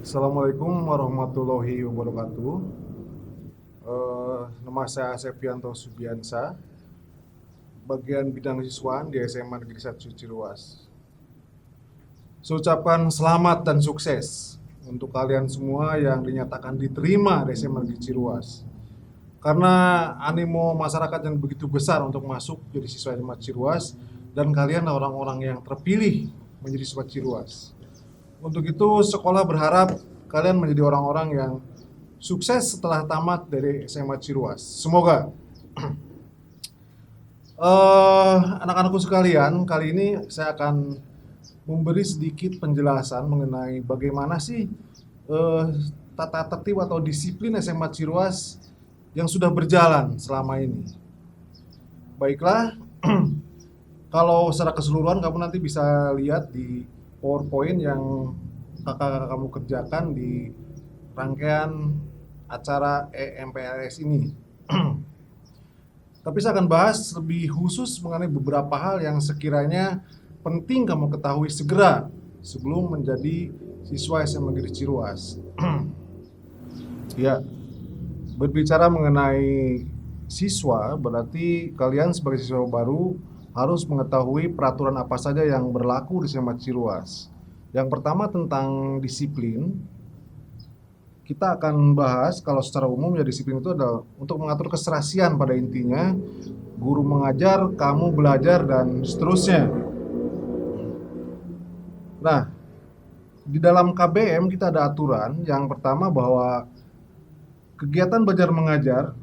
Assalamualaikum warahmatullahi wabarakatuh. Nama saya Septianto Subiansa, bagian bidang siswaan di SMA Negeri 1 Ciruas. Saya ucapkan selamat dan sukses untuk kalian semua yang dinyatakan diterima di SMA Negeri Ciruas. Karena animo masyarakat yang begitu besar untuk masuk jadi siswa SMA Ciruas, dan kalian orang-orang yang terpilih menjadi siswa Ciruas. Untuk itu, sekolah berharap kalian menjadi orang-orang yang sukses setelah tamat dari SMA Ciruas. Semoga. Anak-anakku sekalian, kali ini saya akan memberi sedikit penjelasan mengenai bagaimana sih tata tertib atau disiplin SMA Ciruas yang sudah berjalan selama ini. Baiklah, kalau secara keseluruhan kamu nanti bisa lihat di PowerPoint yang kakak-kakak kamu kerjakan di rangkaian acara EMPLS ini. Tapi saya akan bahas lebih khusus mengenai beberapa hal yang sekiranya penting kamu ketahui segera sebelum menjadi siswa SMA Negeri Ciruas. Ya, berbicara mengenai siswa berarti kalian sebagai siswa baru harus mengetahui peraturan apa saja yang berlaku di SMA Ciruas. Yang pertama tentang disiplin. Kita akan bahas kalau secara umum ya disiplin itu adalah untuk mengatur keserasian pada intinya. Guru mengajar, kamu belajar, dan seterusnya. Nah, di dalam KBM kita ada aturan. Yang pertama bahwa kegiatan belajar mengajar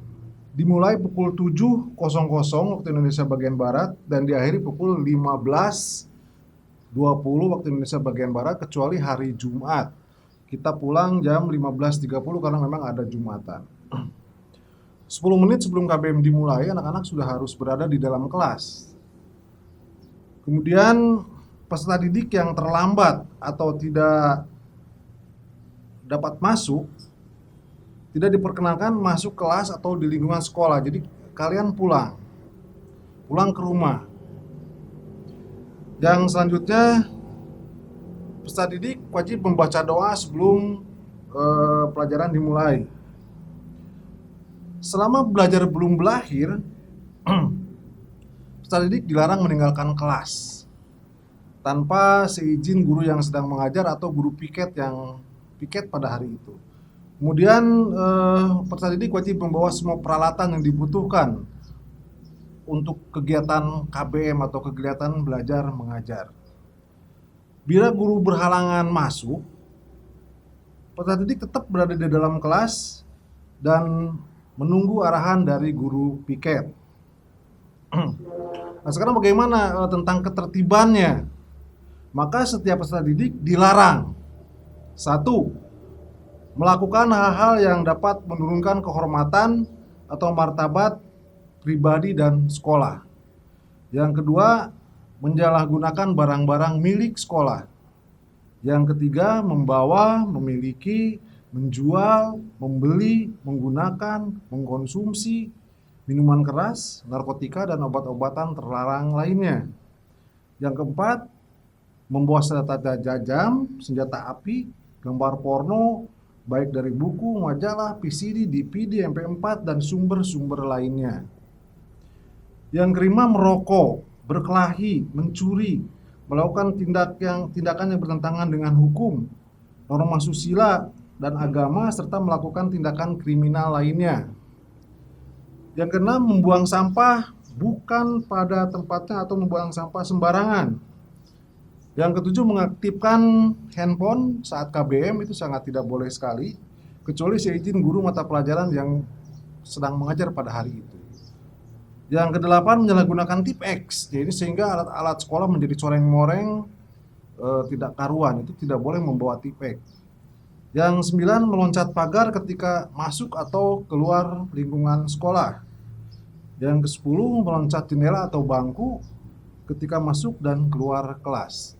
dimulai pukul 7.00 waktu Indonesia bagian Barat dan diakhiri pukul 15.20 waktu Indonesia bagian Barat kecuali hari Jumat. Kita pulang jam 15.30 karena memang ada Jumatan. 10 menit sebelum KBM dimulai, anak-anak sudah harus berada di dalam kelas. Kemudian peserta didik yang terlambat atau tidak dapat masuk tidak diperkenankan masuk kelas atau di lingkungan sekolah. Jadi kalian pulang ke rumah. Yang selanjutnya, peserta didik wajib membaca doa sebelum pelajaran dimulai. Selama belajar belum berakhir, peserta didik dilarang meninggalkan kelas tanpa seizin guru yang sedang mengajar atau guru piket yang piket pada hari itu. Kemudian peserta didik wajib membawa semua peralatan yang dibutuhkan untuk kegiatan KBM atau kegiatan belajar mengajar. Bila guru berhalangan masuk, peserta didik tetap berada di dalam kelas dan menunggu arahan dari guru piket. Nah, sekarang bagaimana tentang ketertibannya? Maka setiap peserta didik dilarang: 1. Melakukan hal-hal yang dapat menurunkan kehormatan atau martabat pribadi dan sekolah. Yang kedua, menyalahgunakan barang-barang milik sekolah. Yang ketiga, membawa, memiliki, menjual, membeli, menggunakan, mengkonsumsi minuman keras, narkotika, dan obat-obatan terlarang lainnya. Yang keempat, membawa senjata tajam, senjata api, gambar porno, baik dari buku, majalah, VCD, DVD, MP4, dan sumber-sumber lainnya. Yang kelima, merokok, berkelahi, mencuri, melakukan tindakan yang bertentangan dengan hukum, norma susila dan agama, serta melakukan tindakan kriminal lainnya. Yang keenam, membuang sampah bukan pada tempatnya atau membuang sampah sembarangan. Yang ketujuh, mengaktifkan handphone saat KBM itu sangat tidak boleh sekali, kecuali seizin guru mata pelajaran yang sedang mengajar pada hari itu. Yang kedelapan, menyalahgunakan Tipex, jadi sehingga alat-alat sekolah menjadi coreng-moreng, tidak karuan, itu tidak boleh membawa Tipex. Yang 9, meloncat pagar ketika masuk atau keluar lingkungan sekolah. Yang ke-10, meloncat jendela atau bangku ketika masuk dan keluar kelas.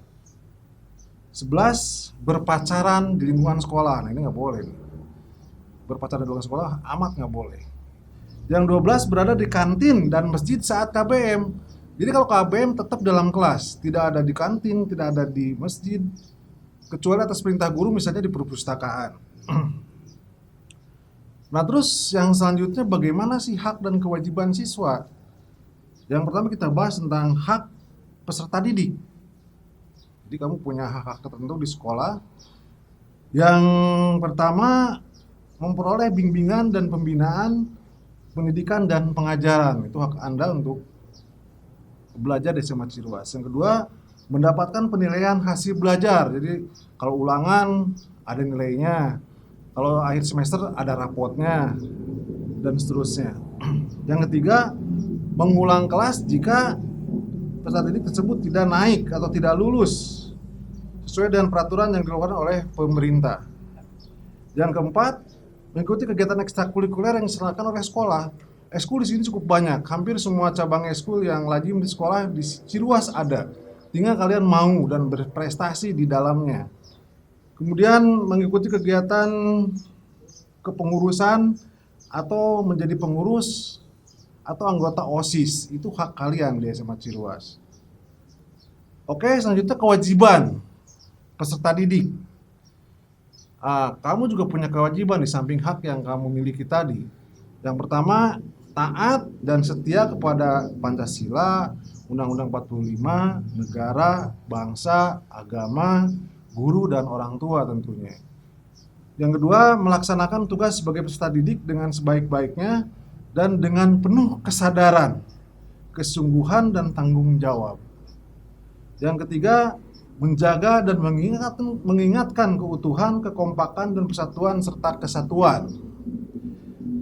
11, berpacaran di lingkungan sekolah. Nah, ini nggak boleh nih. Berpacaran di lingkungan sekolah amat nggak boleh. Yang 12, berada di kantin dan masjid saat KBM. Jadi kalau KBM tetap dalam kelas, tidak ada di kantin, tidak ada di masjid. kecuali atas perintah guru misalnya di perpustakaan. Nah, terus yang selanjutnya bagaimana sih hak dan kewajiban siswa? Yang pertama kita bahas tentang hak peserta didik. Jadi kamu punya hak-hak tertentu di sekolah. Yang pertama, memperoleh bimbingan dan pembinaan pendidikan dan pengajaran. Itu hak Anda untuk belajar di SMA Ciruas. Yang kedua, mendapatkan penilaian hasil belajar. Jadi kalau ulangan ada nilainya, kalau akhir semester ada rapotnya, dan seterusnya. Yang ketiga, mengulang kelas jika peserta didik tersebut tidak naik atau tidak lulus sesuai dengan peraturan yang dikeluarkan oleh pemerintah. Yang keempat, mengikuti kegiatan ekstrakurikuler yang diselenggarakan oleh sekolah. Ekskul di sini cukup banyak, hampir semua cabang ekskul yang lazim di sekolah di Ciruas ada. Tinggal kalian mau dan berprestasi di dalamnya. Kemudian mengikuti kegiatan kepengurusan atau menjadi pengurus atau anggota OSIS, itu hak kalian di SMA Ciruas. Oke, selanjutnya kewajiban peserta didik. Kamu juga punya kewajiban di samping hak yang kamu miliki tadi. Yang pertama, taat dan setia kepada Pancasila, Undang-Undang 45, negara, bangsa, agama, guru, dan orang tua tentunya. Yang kedua, melaksanakan tugas sebagai peserta didik dengan sebaik-baiknya dan dengan penuh kesadaran, kesungguhan, dan tanggung jawab. Yang ketiga, menjaga dan mengingatkan keutuhan, kekompakan, dan persatuan serta kesatuan.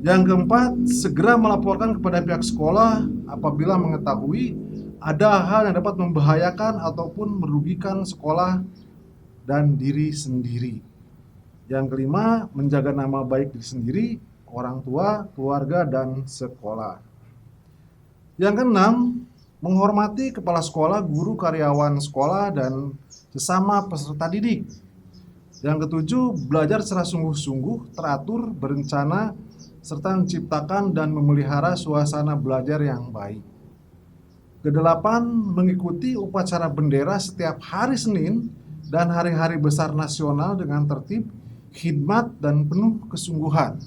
Yang keempat, segera melaporkan kepada pihak sekolah apabila mengetahui ada hal yang dapat membahayakan ataupun merugikan sekolah dan diri sendiri. Yang kelima, menjaga nama baik diri sendiri, orang tua, keluarga, dan sekolah. Yang keenam, menghormati kepala sekolah, guru, karyawan sekolah, dan sesama peserta didik. Yang ketujuh, belajar secara sungguh-sungguh, teratur, berencana, serta menciptakan dan memelihara suasana belajar yang baik. Kedelapan, mengikuti upacara bendera setiap hari Senin dan hari-hari besar nasional dengan tertib, khidmat, dan penuh kesungguhan.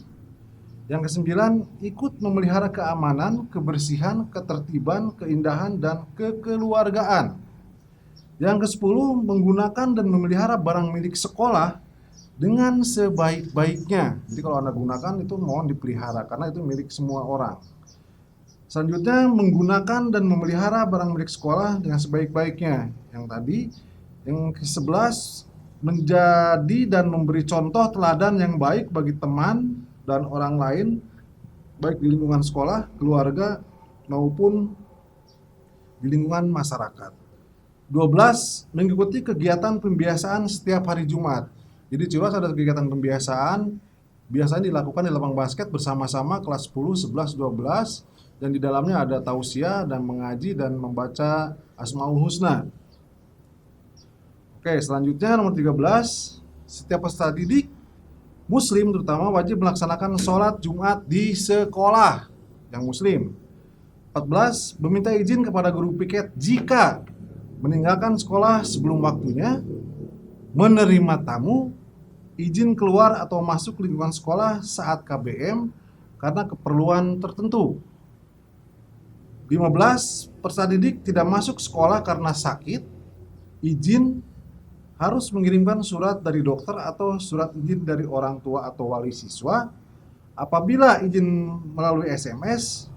Yang kesembilan, ikut memelihara keamanan, kebersihan, ketertiban, keindahan, dan kekeluargaan. Yang kesepuluh, menggunakan dan memelihara barang milik sekolah dengan sebaik-baiknya. Jadi kalau Anda gunakan itu mohon dipelihara karena itu milik semua orang. Selanjutnya, menggunakan dan memelihara barang milik sekolah dengan sebaik-baiknya. Yang tadi, yang ke-11, menjadi dan memberi contoh teladan yang baik bagi teman dan orang lain, baik di lingkungan sekolah, keluarga, maupun di lingkungan masyarakat. 12, mengikuti kegiatan pembiasaan setiap hari Jumat. Jadi Ciruas ada kegiatan pembiasaan, biasanya dilakukan di lapang basket bersama-sama kelas 10, 11, 12, dan di dalamnya ada tausiah dan mengaji dan membaca Asmaul Husna. Oke, selanjutnya nomor 13, setiap peserta didik Muslim terutama wajib melaksanakan sholat Jumat di sekolah yang Muslim. 14, meminta izin kepada guru piket jika meninggalkan sekolah sebelum waktunya, menerima tamu, izin keluar atau masuk lingkungan sekolah saat KBM karena keperluan tertentu. 15, peserta didik tidak masuk sekolah karena sakit, izin harus mengirimkan surat dari dokter atau surat izin dari orang tua atau wali siswa. Apabila izin melalui SMS,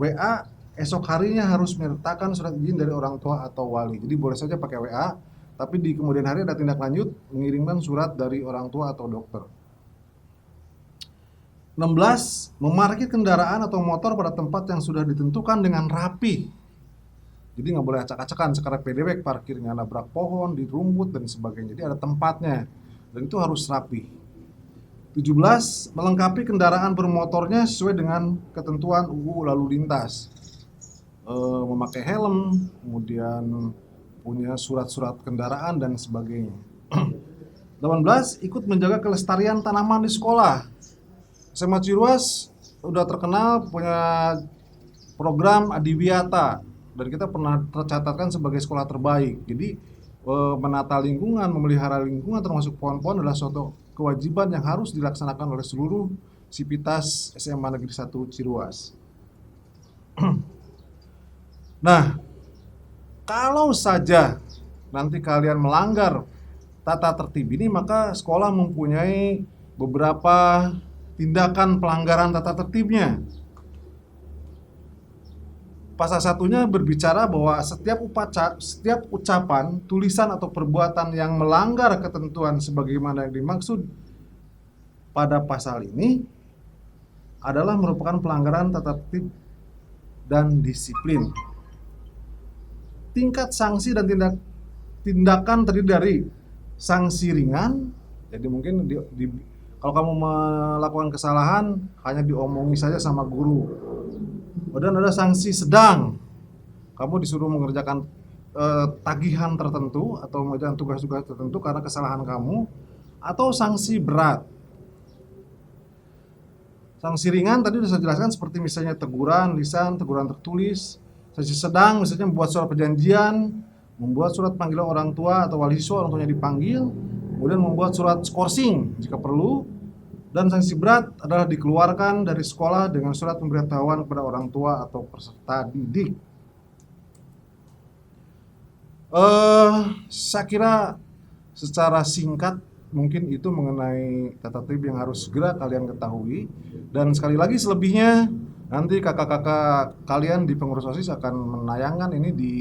WA, esok harinya harus menyertakan surat izin dari orang tua atau wali. Jadi boleh saja pakai WA, tapi di kemudian hari ada tindak lanjut mengirimkan surat dari orang tua atau dokter. 16, memarkir kendaraan atau motor pada tempat yang sudah ditentukan dengan rapi. Jadi nggak boleh acak-acakan, sekarang PDW parkir nggak nabrak pohon, di rumput, dan sebagainya. Jadi ada tempatnya, dan itu harus rapi. 17, melengkapi kendaraan bermotornya sesuai dengan ketentuan UU lalu lintas. Memakai helm, kemudian punya surat-surat kendaraan, dan sebagainya. 18, ikut menjaga kelestarian tanaman di sekolah. SMA Ciruas udah terkenal punya program Adiwiyata, dan kita pernah tercatatkan sebagai sekolah terbaik. Jadi menata lingkungan, memelihara lingkungan termasuk pohon-pohon adalah suatu kewajiban yang harus dilaksanakan oleh seluruh sivitas SMA Negeri 1 Ciruas. Nah, kalau saja nanti kalian melanggar tata tertib ini, maka sekolah mempunyai beberapa tindakan pelanggaran tata tertibnya. Pasal satunya berbicara bahwa setiap ucapan, tulisan atau perbuatan yang melanggar ketentuan sebagaimana yang dimaksud pada pasal ini adalah merupakan pelanggaran tata tertib dan disiplin. Tingkat sanksi dan tindakan terdiri dari sanksi ringan, jadi mungkin kalau kamu melakukan kesalahan hanya diomongi saja sama guru. Kemudian ada sanksi sedang, kamu disuruh mengerjakan tagihan tertentu atau mengerjakan tugas-tugas tertentu karena kesalahan kamu, atau sanksi berat. Sanksi ringan tadi sudah saya jelaskan seperti misalnya teguran lisan, teguran tertulis. Sanksi sedang misalnya membuat surat perjanjian, membuat surat panggilan orang tua atau wali siswa, orang tuanya dipanggil, kemudian membuat surat skorsing jika perlu. Dan sanksi berat adalah dikeluarkan dari sekolah dengan surat pemberitahuan kepada orang tua atau peserta didik. Saya kira secara singkat mungkin itu mengenai tata tertib yang harus segera kalian ketahui. Dan sekali lagi selebihnya nanti kakak-kakak kalian di pengurus OSIS akan menayangkan ini di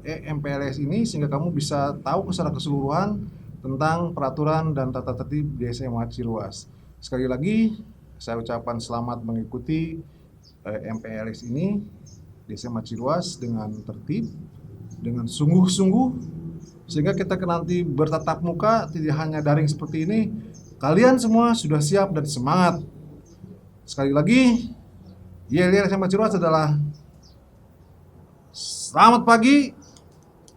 MPLS ini sehingga kamu bisa tahu secara keseluruhan tentang peraturan dan tata tertib di SMA Ciruas. Sekali lagi saya ucapkan selamat mengikuti MPLS ini di SMA Ciruas dengan tertib, dengan sungguh-sungguh, sehingga kita nanti bertatap muka tidak hanya daring seperti ini. Kalian semua sudah siap dan semangat. Sekali lagi, YLY SMA Ciruas adalah selamat pagi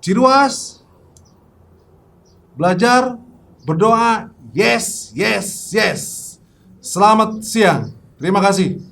Ciruas. Belajar, berdoa, yes, yes, yes. Selamat siang. Terima kasih.